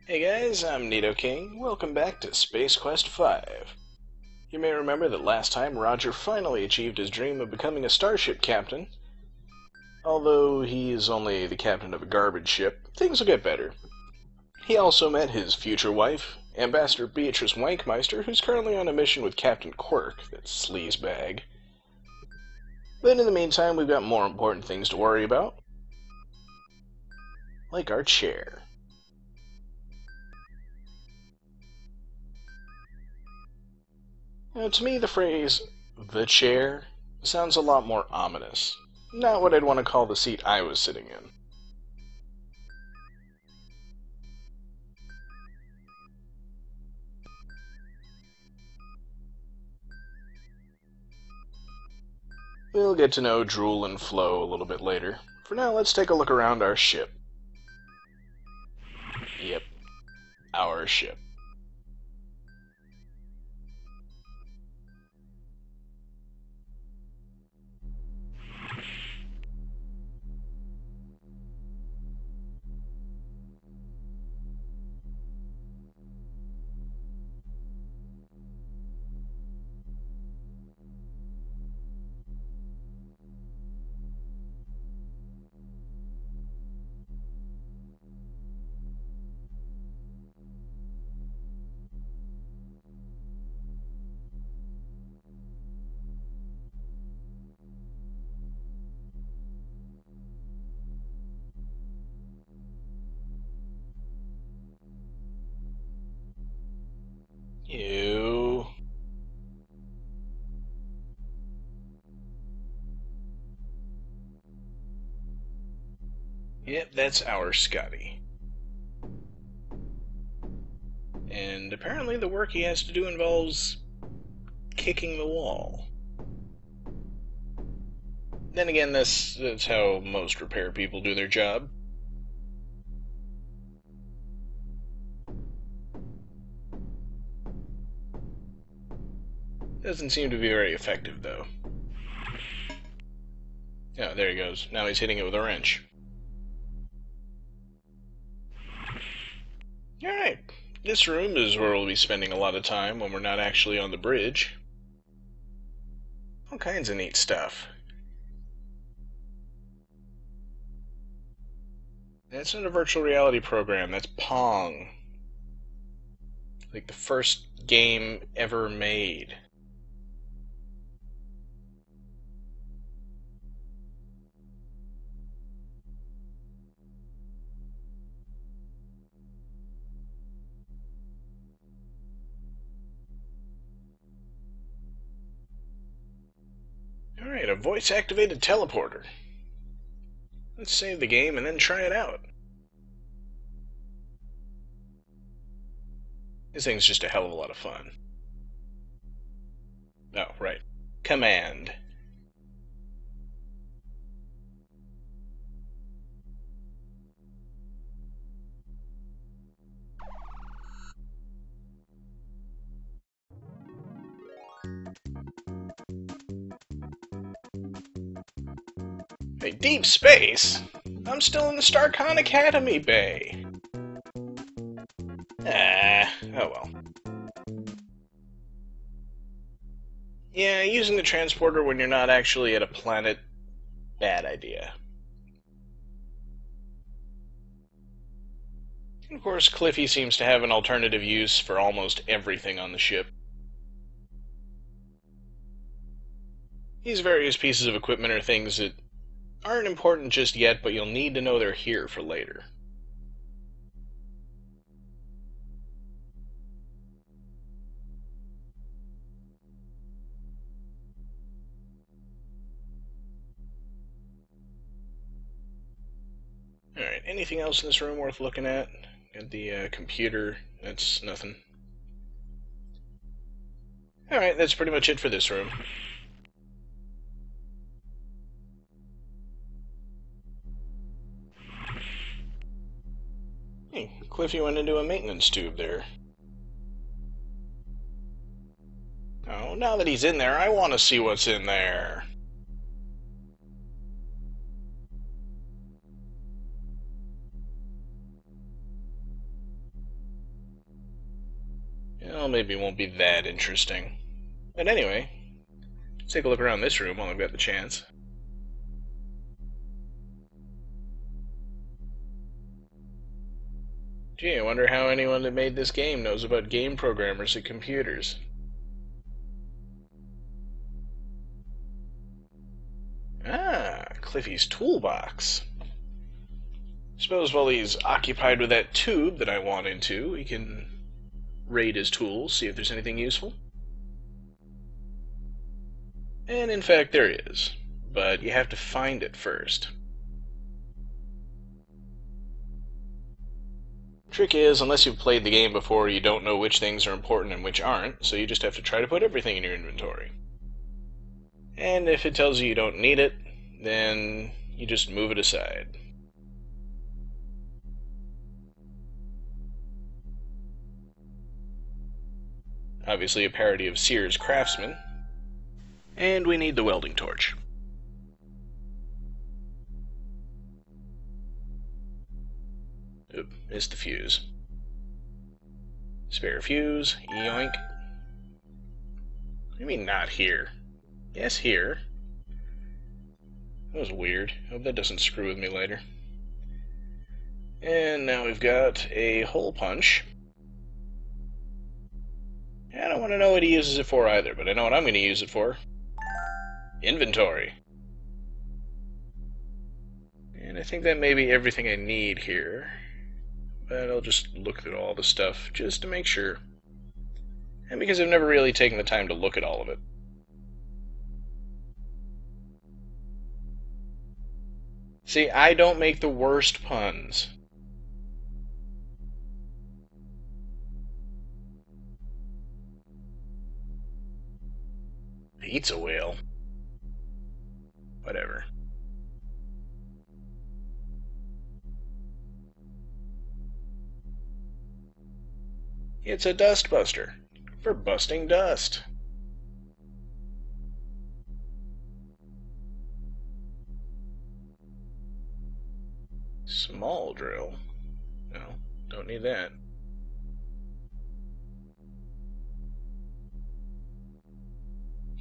Hey guys, I'm Nidoking. Welcome back to Space Quest V. You may remember that last time Roger finally achieved his dream of becoming a starship captain. Although he is only the captain of a garbage ship, things will get better. He also met his future wife, Ambassador Beatrice Wankmeister, who's currently on a mission with Captain Quirk, that sleazebag. But in the meantime, we've got more important things to worry about. Like our chair. Now, to me, the phrase, the chair, sounds a lot more ominous. Not what I'd want to call the seat I was sitting in. We'll get to know Drool and Flo a little bit later. For now, let's take a look around our ship. Yep, our ship. Ew. Yep, that's our Scotty. And apparently the work he has to do involves kicking the wall. Then again, that's how most repair people do their job. Doesn't seem to be very effective, though. Oh, there he goes. Now he's hitting it with a wrench. Alright, this room is where we'll be spending a lot of time when we're not actually on the bridge. All kinds of neat stuff. That's not a virtual reality program, that's Pong. Like the first game ever made. Alright, a voice-activated teleporter. Let's save the game and then try it out. This thing's just a hell of a lot of fun. Oh, right. Command. Hey, deep space? I'm still in the StarCon Academy Bay. Oh well. Yeah, using the transporter when you're not actually at a planet, bad idea. Of course, Cliffy seems to have an alternative use for almost everything on the ship. These various pieces of equipment are things that aren't important just yet, but you'll need to know they're here for later. Alright, anything else in this room worth looking at? Got the computer, that's nothing. Alright, that's pretty much it for this room. Hey, Cliffy went into a maintenance tube there. Oh, now that he's in there, I want to see what's in there. Well, maybe it won't be that interesting. But anyway, let's take a look around this room while I've got the chance. Gee, I wonder how anyone that made this game knows about game programmers and computers. Ah, Cliffy's toolbox. Suppose while he's occupied with that tube that I want into, we can raid his tools, see if there's anything useful. And in fact there is, but you have to find it first. Trick is, unless you've played the game before, you don't know which things are important and which aren't, so you just have to try to put everything in your inventory. And if it tells you don't need it, then you just move it aside. Obviously a parody of Sears Craftsman. And we need the welding torch. Oop, missed the fuse. Spare fuse, yoink. What do you mean not here? Yes, here. That was weird. Hope that doesn't screw with me later. And now we've got a hole punch. I don't want to know what he uses it for either, but I know what I'm going to use it for. Inventory. And I think that may be everything I need here. But I'll just look at all the stuff just to make sure. And because I've never really taken the time to look at all of it. See, I don't make the worst puns. Pizza whale. Whatever. It's a dust buster. For busting dust. Small drill. No, don't need that.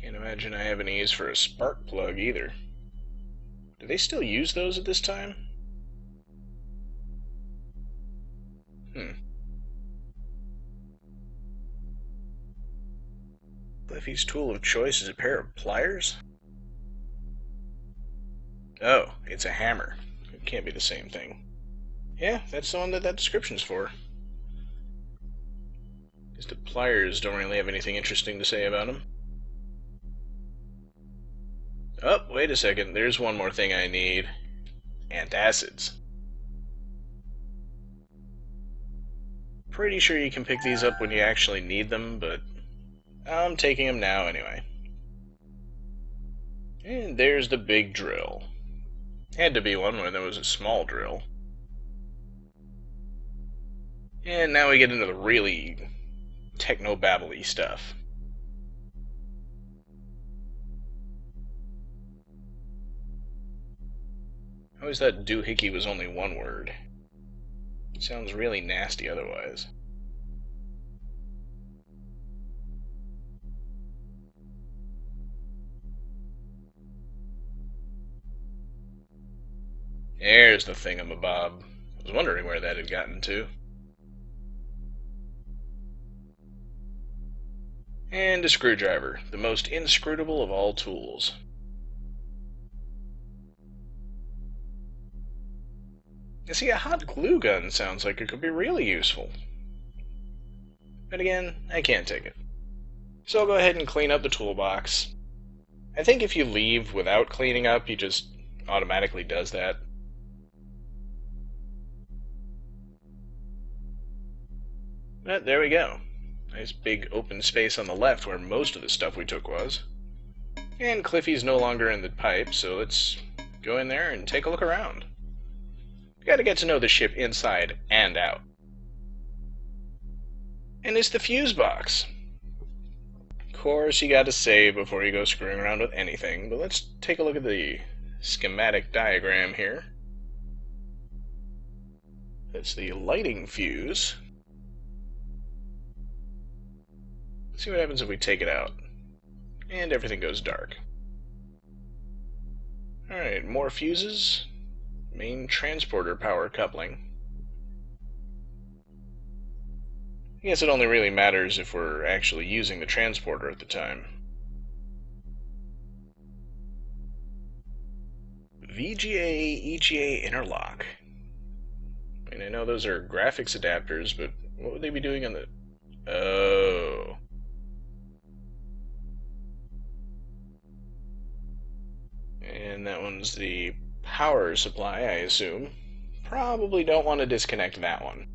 Can't imagine I have any use for a spark plug either. Do they still use those at this time? Cliffy's tool of choice is a pair of pliers? Oh, it's a hammer. It can't be the same thing. Yeah, that's the one that description's for. Just the pliers don't really have anything interesting to say about them. Oh, wait a second. There's one more thing I need. Antacids. Pretty sure you can pick these up when you actually need them, but I'm taking them now anyway. And there's the big drill. Had to be one when there was a small drill. And now we get into the really techno-babbly stuff. I always thought doohickey was only one word. It sounds really nasty otherwise. There's the thingamabob. I was wondering where that had gotten to. And a screwdriver, the most inscrutable of all tools. You see, a hot glue gun sounds like it could be really useful. But again, I can't take it. So I'll go ahead and clean up the toolbox. I think if you leave without cleaning up, he just automatically does that. But there we go. Nice big open space on the left where most of the stuff we took was. And Cliffy's no longer in the pipe, so let's go in there and take a look around. Gotta get to know the ship inside and out. And it's the fuse box. Of course, you gotta save before you go screwing around with anything, but let's take a look at the schematic diagram here. That's the lighting fuse. Let's see what happens if we take it out. And everything goes dark. Alright, more fuses. Main transporter power coupling. I guess it only really matters if we're actually using the transporter at the time. VGA, EGA interlock. I mean, I know those are graphics adapters, but what would they be doing on the... Oh. And that one's the power supply, I assume. Probably don't want to disconnect that one.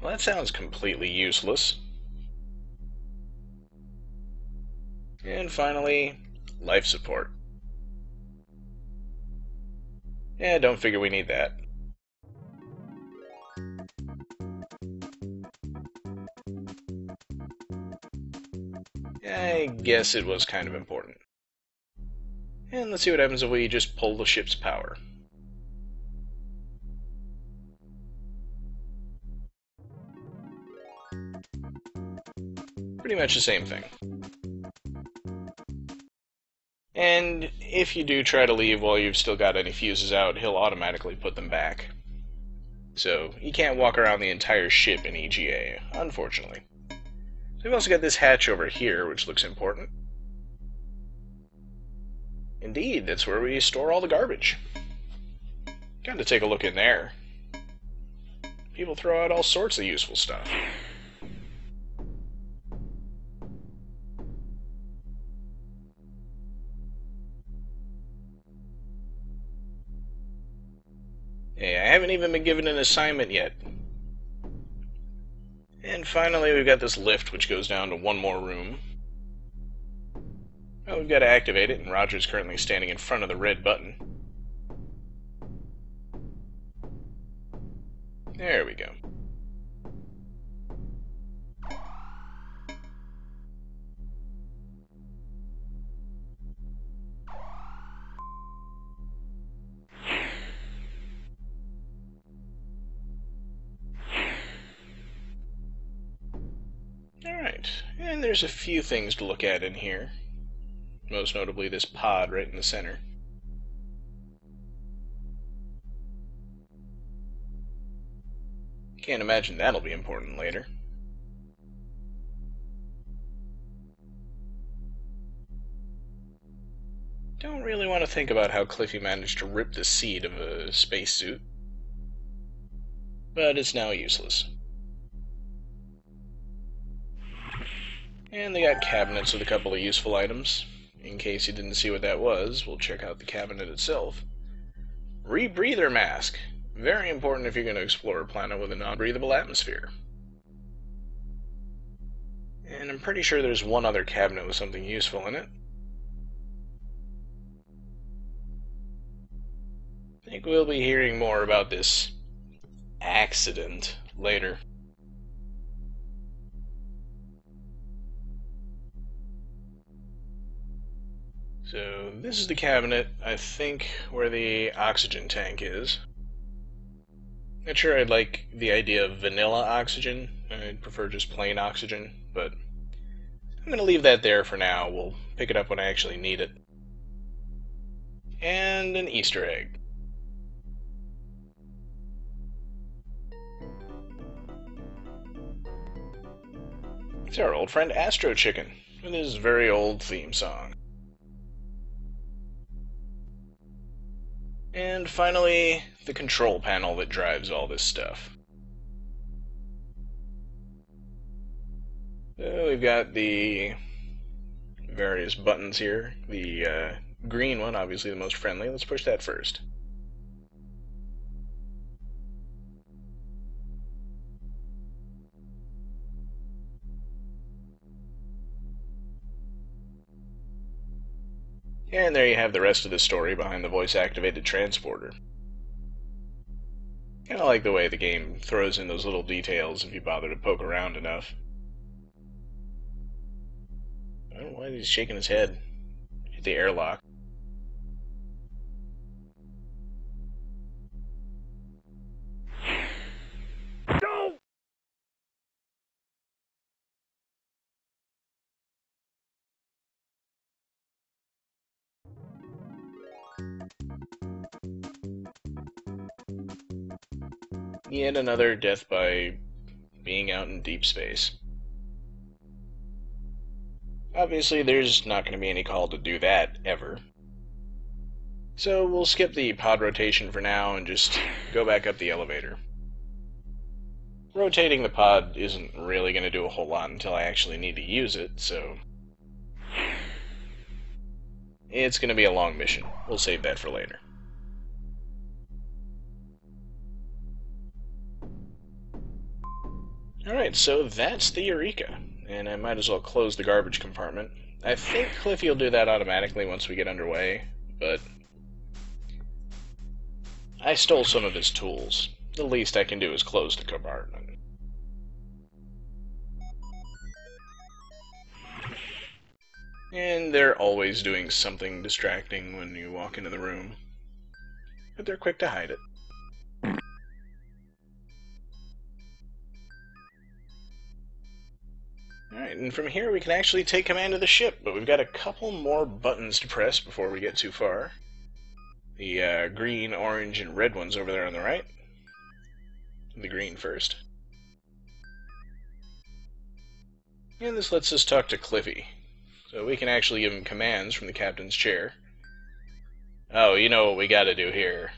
Well, that sounds completely useless. And finally, life support. Yeah, don't figure we need that. I guess it was kind of important. And let's see what happens if we just pull the ship's power. Pretty much the same thing. And if you do try to leave while you've still got any fuses out, he'll automatically put them back. So you can't walk around the entire ship in EGA, unfortunately. So we've also got this hatch over here, which looks important. Indeed, that's where we store all the garbage. Got to take a look in there. People throw out all sorts of useful stuff. Hey, I haven't even been given an assignment yet. And finally, we've got this lift, which goes down to one more room. Well, we've got to activate it, and Roger's currently standing in front of the red button. There we go. Alright, and there's a few things to look at in here. Most notably this pod right in the center. Can't imagine that'll be important later. Don't really want to think about how Cliffy managed to rip the seat of a spacesuit. But it's now useless. And they got cabinets with a couple of useful items. In case you didn't see what that was, we'll check out the cabinet itself. Rebreather mask. Very important if you're going to explore a planet with a non-breathable atmosphere. And I'm pretty sure there's one other cabinet with something useful in it. I think we'll be hearing more about this accident later. So this is the cabinet, I think, where the oxygen tank is. Not sure I'd like the idea of vanilla oxygen. I'd prefer just plain oxygen, but I'm going to leave that there for now. We'll pick it up when I actually need it. And an Easter egg. It's our old friend Astro Chicken with his very old theme song. And finally, the control panel that drives all this stuff. So we've got the various buttons here. The green one, obviously the most friendly. Let's push that first. And there you have the rest of the story behind the voice-activated transporter. Kinda like the way the game throws in those little details if you bother to poke around enough. I don't know why he's shaking his head. Hit the airlock. Yet another death by being out in deep space. Obviously, there's not going to be any call to do that, ever. So we'll skip the pod rotation for now and just go back up the elevator. Rotating the pod isn't really going to do a whole lot until I actually need to use it, so it's going to be a long mission. We'll save that for later. Alright, so that's the Eureka, and I might as well close the garbage compartment. I think Cliffy will do that automatically once we get underway, but I stole some of his tools. The least I can do is close the compartment. And they're always doing something distracting when you walk into the room. But they're quick to hide it. Alright, and from here we can actually take command of the ship, but we've got a couple more buttons to press before we get too far. The green, orange, and red ones over there on the right. The green first. And this lets us talk to Cliffy. So we can actually give him commands from the captain's chair. Oh, you know what we gotta do here.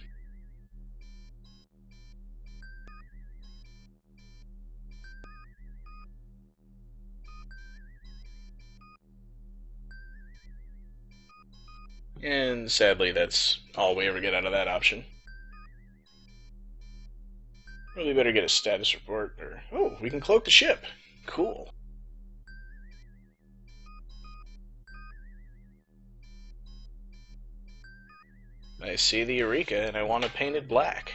And sadly, that's all we ever get out of that option. Really better get a status report, or... Oh, we can cloak the ship! Cool. I see the Eureka, and I want to paint it black.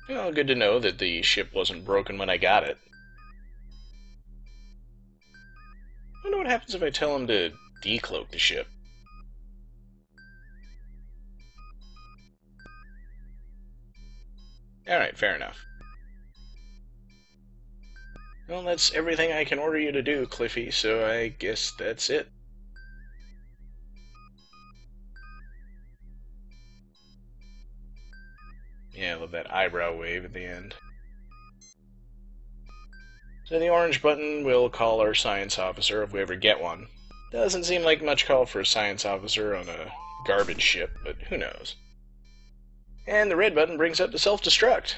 Well, good to know that the ship wasn't broken when I got it. I wonder what happens if I tell him to decloak the ship. Alright, fair enough. Well, that's everything I can order you to do, Cliffy, so I guess that's it. Yeah, I love that eyebrow wave at the end. So the orange button will call our science officer if we ever get one. Doesn't seem like much call for a science officer on a garbage ship, but who knows. And the red button brings up the self-destruct.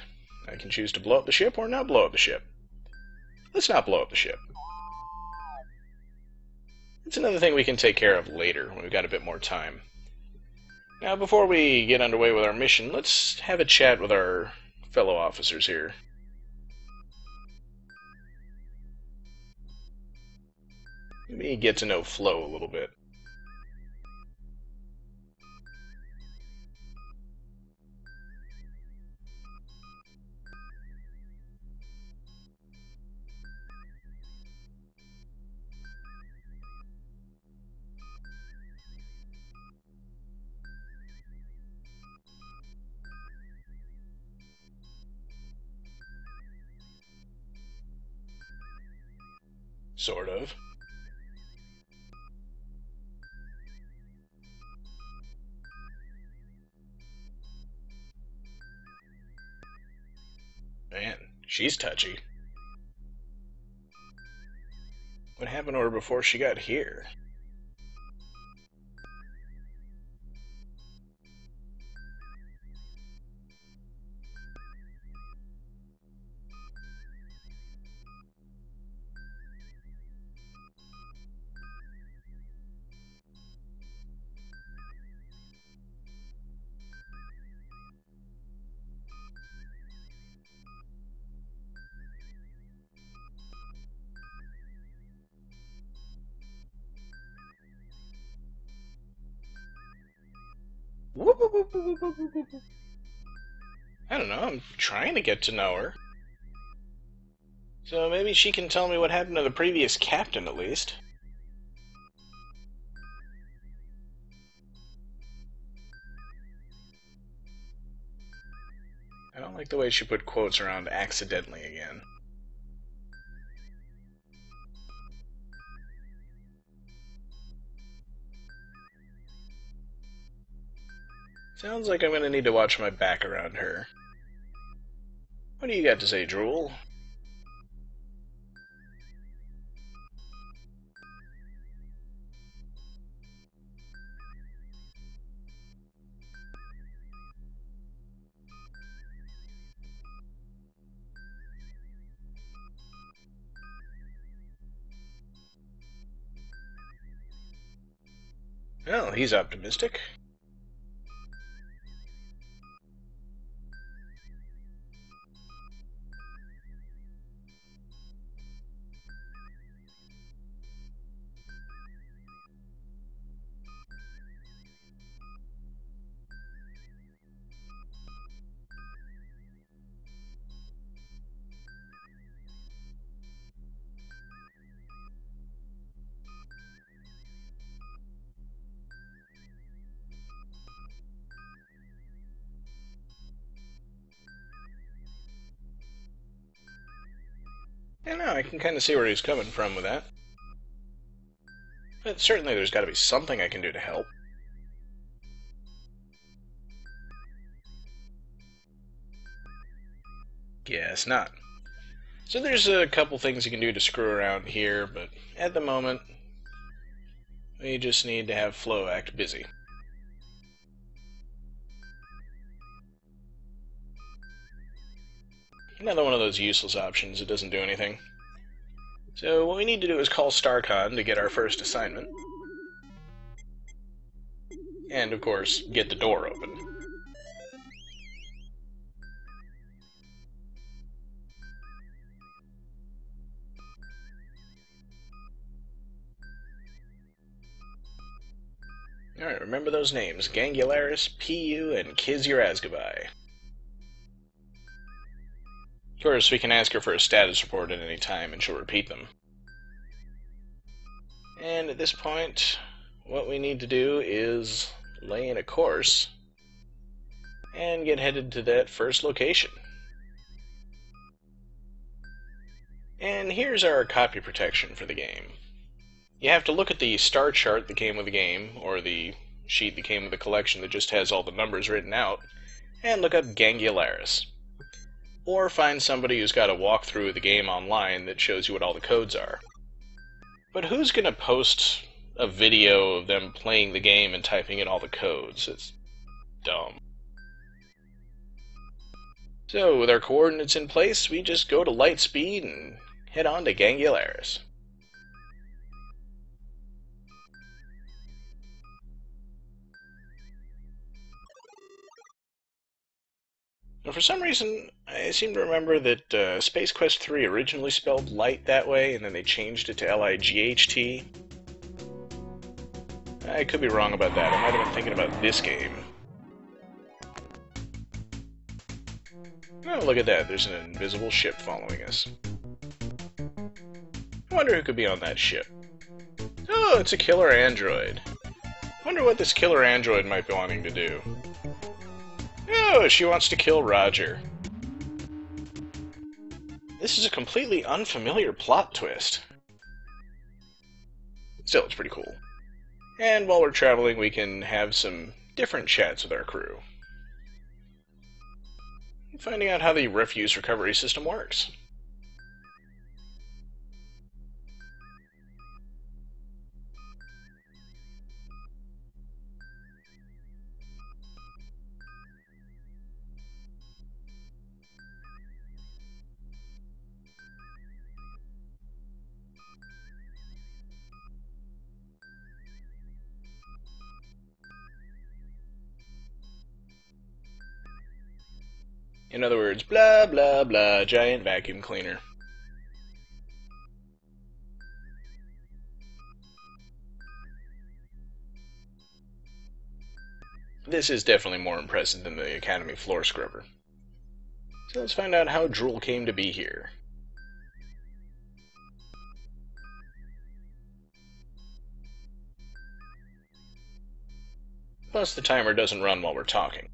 I can choose to blow up the ship or not blow up the ship. Let's not blow up the ship. It's another thing we can take care of later when we've got a bit more time. Now, before we get underway with our mission, let's have a chat with our fellow officers here. Maybe get to know Flo a little bit. Sort of. Man, she's touchy. What happened to her before she got here? I don't know, I'm trying to get to know her. So maybe she can tell me what happened to the previous captain, at least. I don't like the way she put quotes around accidentally again. Sounds like I'm gonna need to watch my back around her. What do you got to say, Drool? Well, he's optimistic. I know, I can kind of see where he's coming from with that. But certainly there's got to be something I can do to help. Guess not. So there's a couple things you can do to screw around here, but at the moment, we just need to have Flo act busy. Another one of those useless options that doesn't do anything. So what we need to do is call StarCon to get our first assignment. And, of course, get the door open. Alright, remember those names. Gangularis, PU, and Kiz-Urazgabai. Of course, we can ask her for a status report at any time, and she'll repeat them. And at this point, what we need to do is lay in a course and get headed to that first location. And here's our copy protection for the game. You have to look at the star chart that came with the game, or the sheet that came with the collection that just has all the numbers written out, and look up Gangularis. Or find somebody who's got a walkthrough of the game online that shows you what all the codes are. But who's going to post a video of them playing the game and typing in all the codes? It's dumb. So, with our coordinates in place, we just go to light speed and head on to Gangularis. Now, for some reason, I seem to remember that Space Quest 3 originally spelled light that way, and then they changed it to L-I-G-H-T. I could be wrong about that. I might have been thinking about this game. Oh, look at that. There's an invisible ship following us. I wonder who could be on that ship. Oh, it's a killer android. I wonder what this killer android might be wanting to do. Oh, she wants to kill Roger. This is a completely unfamiliar plot twist. Still, it's pretty cool. And while we're traveling, we can have some different chats with our crew. Finding out how the refuse recovery system works. In other words, blah blah blah, giant vacuum cleaner. This is definitely more impressive than the Academy floor scrubber. So let's find out how Drool came to be here. Plus, the timer doesn't run while we're talking.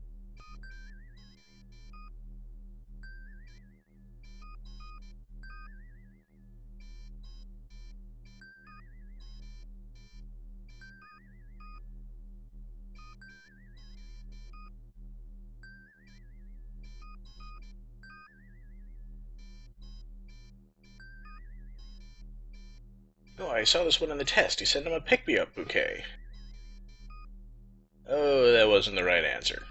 Oh, I saw this one in the test. He sent him a pick-me-up bouquet. Oh, that wasn't the right answer.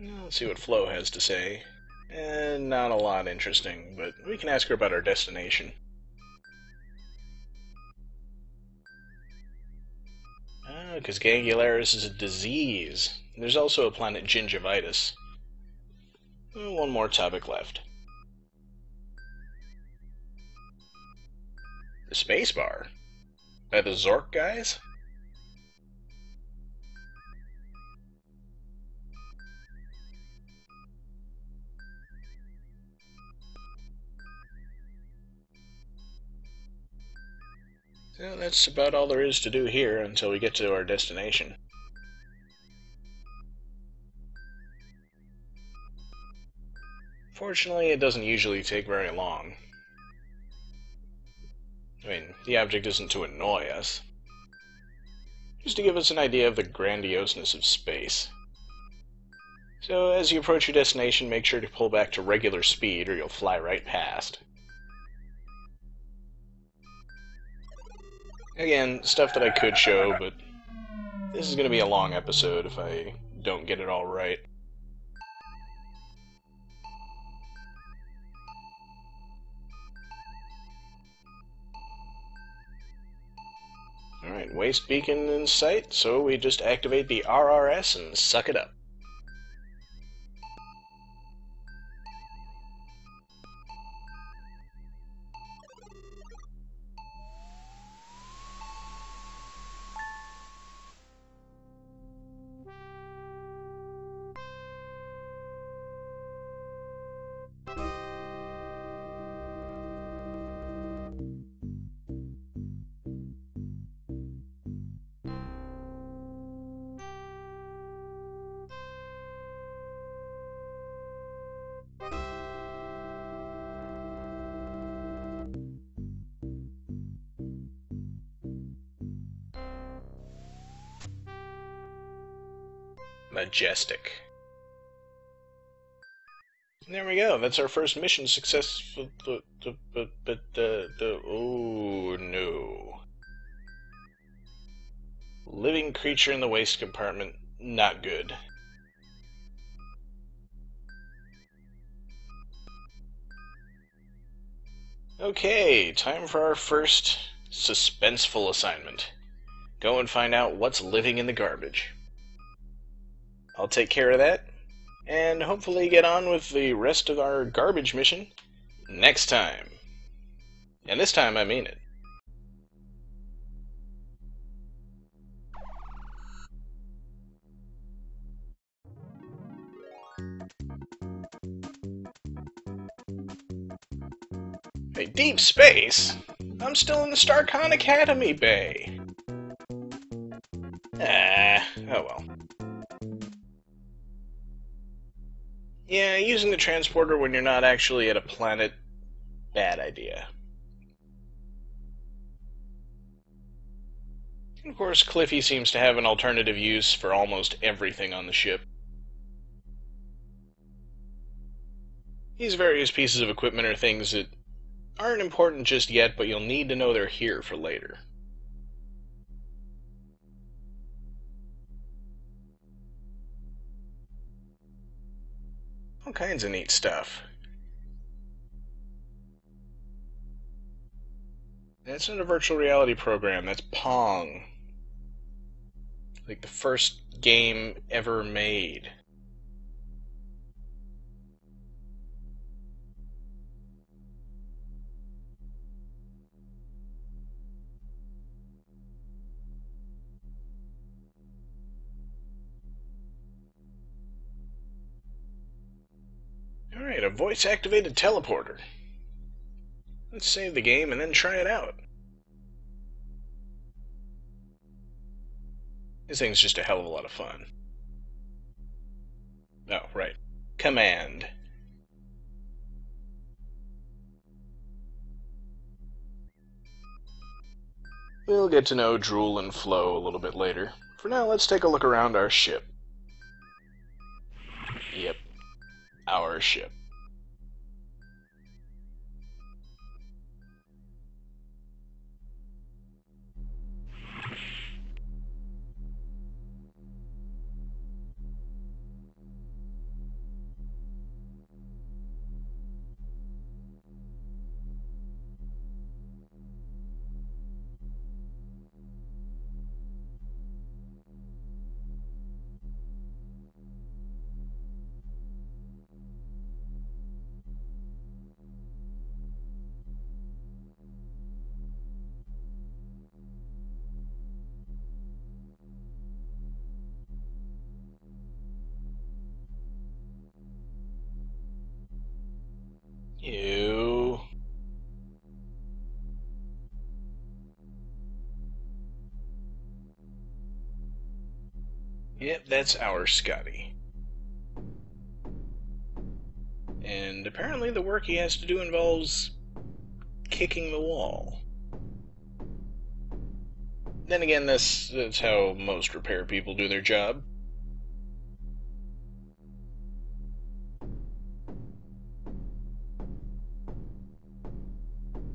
Let's see what Flo has to say. Not a lot interesting, but we can ask her about our destination. Because gangularis is a disease. There's also a planet gingivitis. One more topic left. The spacebar? By the Zork guys? So that's about all there is to do here until we get to our destination. Fortunately, it doesn't usually take very long. I mean, the object isn't to annoy us. Just to give us an idea of the grandioseness of space. So, as you approach your destination, make sure to pull back to regular speed or you'll fly right past. Again, stuff that I could show, but this is going to be a long episode if I don't get it all right. Alright, waste beacon in sight, so we just activate the RRS and suck it up. Majestic. There we go. That's our first mission successful. Oh no. Living creature in the waste compartment. Not good. Okay, time for our first suspenseful assignment. Go and find out what's living in the garbage. I'll take care of that, and hopefully get on with the rest of our garbage mission next time. And this time I mean it. Hey, deep space? I'm still in the StarCon Academy Bay. Oh well. Yeah, using the transporter when you're not actually at a planet, bad idea. Of course, Cliffy seems to have an alternative use for almost everything on the ship. These various pieces of equipment are things that aren't important just yet, but you'll need to know they're here for later. All kinds of neat stuff. That's not a virtual reality program, that's Pong. Like the first game ever made. Alright, a voice-activated teleporter. Let's save the game and then try it out. This thing's just a hell of a lot of fun. Oh, right. Command. We'll get to know Drool and Flo a little bit later. For now, let's take a look around our ship. Yep, our ship. Ew. Yep, that's our Scotty. And apparently the work he has to do involves kicking the wall. Then again, that's how most repair people do their job.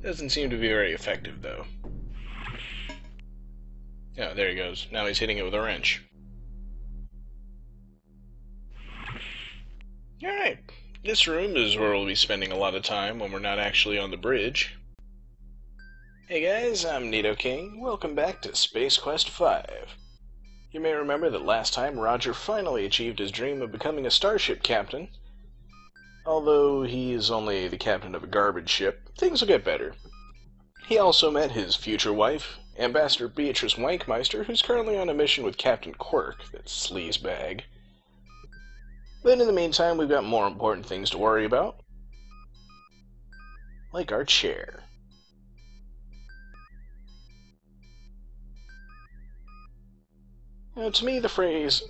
Doesn't seem to be very effective, though. Oh, there he goes. Now he's hitting it with a wrench. Alright, this room is where we'll be spending a lot of time when we're not actually on the bridge. Hey guys, I'm Nidoking. Welcome back to Space Quest 5. You may remember that last time Roger finally achieved his dream of becoming a starship captain. Although he's only the captain of a garbage ship, things will get better. He also met his future wife, Ambassador Beatrice Wankmeister, who's currently on a mission with Captain Quirk, that sleazebag. But in the meantime, we've got more important things to worry about. Like our chair. Now, to me, the phrase,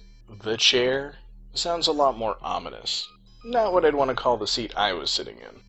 "the chair," sounds a lot more ominous. Not what I'd want to call the seat I was sitting in.